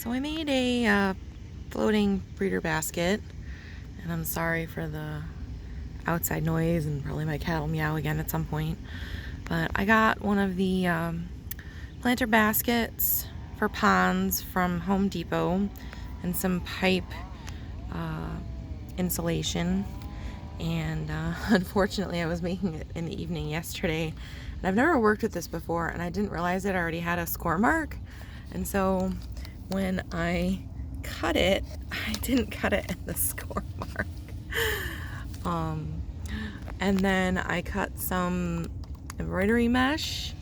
So I made a floating breeder basket, and I'm sorry for the outside noise, and probably my cat will meow again at some point. But I got one of the planter baskets for ponds from Home Depot and some pipe insulation. And unfortunately I was making it in the evening yesterday, and I've never worked with this before, and I didn't realize it already had a score mark. And so when I cut it, I didn't cut it in the score mark. And then I cut some embroidery mesh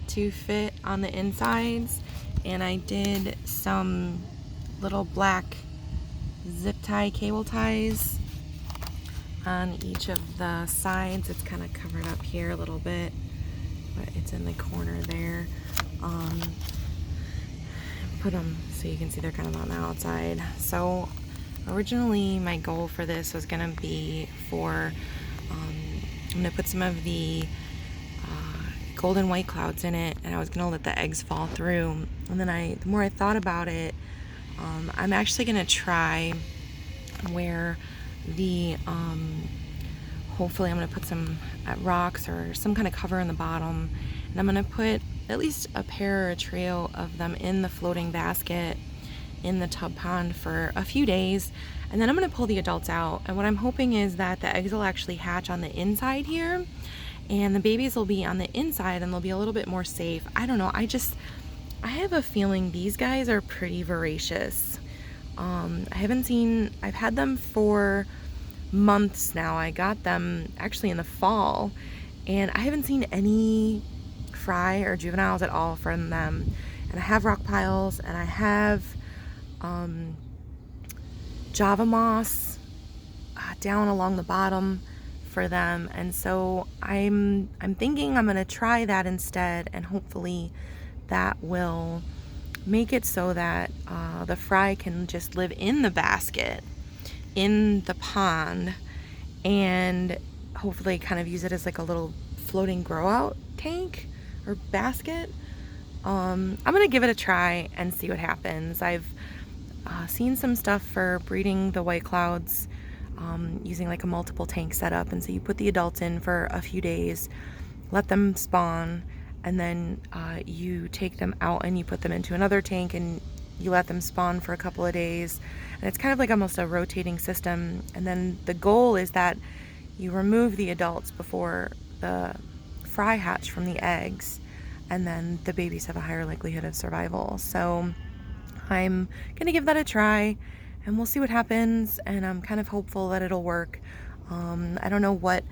to fit on the insides, and I did some little black zip tie cable ties on each of the sides. It's kind of covered up here a little bit, but it's in the corner there. Put them so you can see they're kind of on the outside. So originally my goal for this was gonna be for I'm gonna put some of the golden white clouds in it, and I was gonna let the eggs fall through. And then the more I thought about it, I'm actually gonna try where the hopefully I'm gonna put some rocks or some kind of cover in the bottom, and I'm gonna put at least a pair or a trio of them in the floating basket in the tub pond for a few days, and then I'm gonna pull the adults out. And what I'm hoping is that the eggs will actually hatch on the inside here, and the babies will be on the inside, and they'll be a little bit more safe. I don't know, I have a feeling these guys are pretty voracious. I've had them for months now. I got them actually in the fall, and I haven't seen any fry or juveniles at all from them. And I have rock piles, and I have Java moss down along the bottom for them. And so I'm thinking I'm gonna try that instead, and hopefully that will make it so that the fry can just live in the basket in the pond, and hopefully kind of use it as like a little floating grow out tank or basket. I'm gonna give it a try and see what happens. I've seen some stuff for breeding the white clouds using like a multiple tank setup, and so you put the adults in for a few days, let them spawn, and then you take them out and you put them into another tank and you let them spawn for a couple of days. And it's kind of like almost a rotating system. And then the goal is that you remove the adults before the fry hatch from the eggs, and then the babies have a higher likelihood of survival. So I'm gonna give that a try, and we'll see what happens, and I'm kind of hopeful that it'll work. I don't know what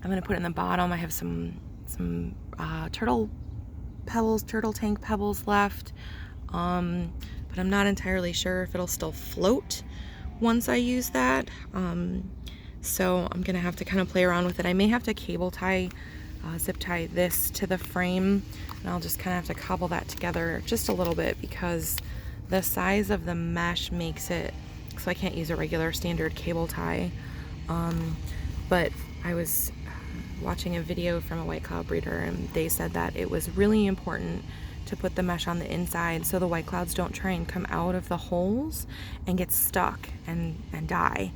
I'm gonna put in the bottom. I have some turtle tank pebbles left, but I'm not entirely sure if it'll still float once I use that. So I'm gonna have to kind of play around with it. I may have to cable tie, zip tie this to the frame, and I'll just kind of have to cobble that together just a little bit, because the size of the mesh makes it so I can't use a regular standard cable tie. But I was watching a video from a white cloud breeder, and they said that it was really important to put the mesh on the inside so the white clouds don't try and come out of the holes and get stuck and die.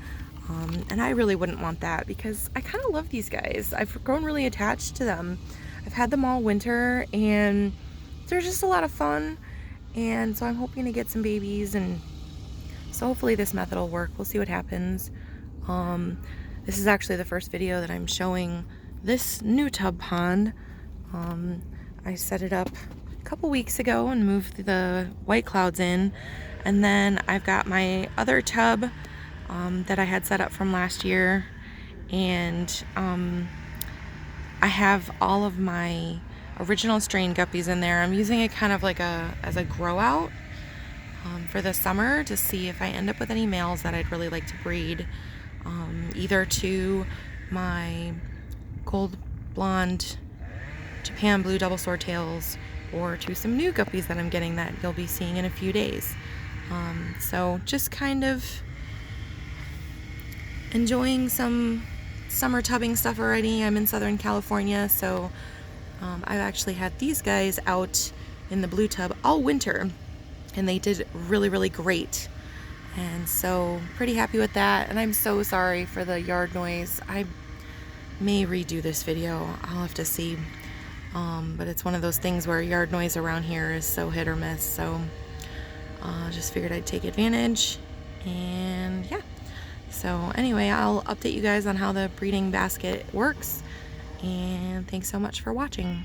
And I really wouldn't want that, because I kind of love these guys. I've grown really attached to them. I've had them all winter, and they're just a lot of fun. And so I'm hoping to get some babies, and so hopefully this method will work. We'll see what happens. This is actually the first video that I'm showing this new tub pond. I set it up a couple weeks ago and moved the white clouds in, and then I've got my other tub that I had set up from last year, and I have all of my original strain guppies in there. I'm using it kind of like as a grow out for the summer to see if I end up with any males that I'd really like to breed, either to my gold blonde Japan blue double swordtails, or to some new guppies that I'm getting that you'll be seeing in a few days. So just kind of enjoying some summer tubbing stuff already. I'm in Southern California, so I've actually had these guys out in the blue tub all winter, and they did really, really great. And so pretty happy with that. And I'm so sorry for the yard noise. I may redo this video. I'll have to see. But it's one of those things where yard noise around here is so hit or miss. So just figured I'd take advantage. And yeah. So anyway, I'll update you guys on how the breeding basket works. And thanks so much for watching.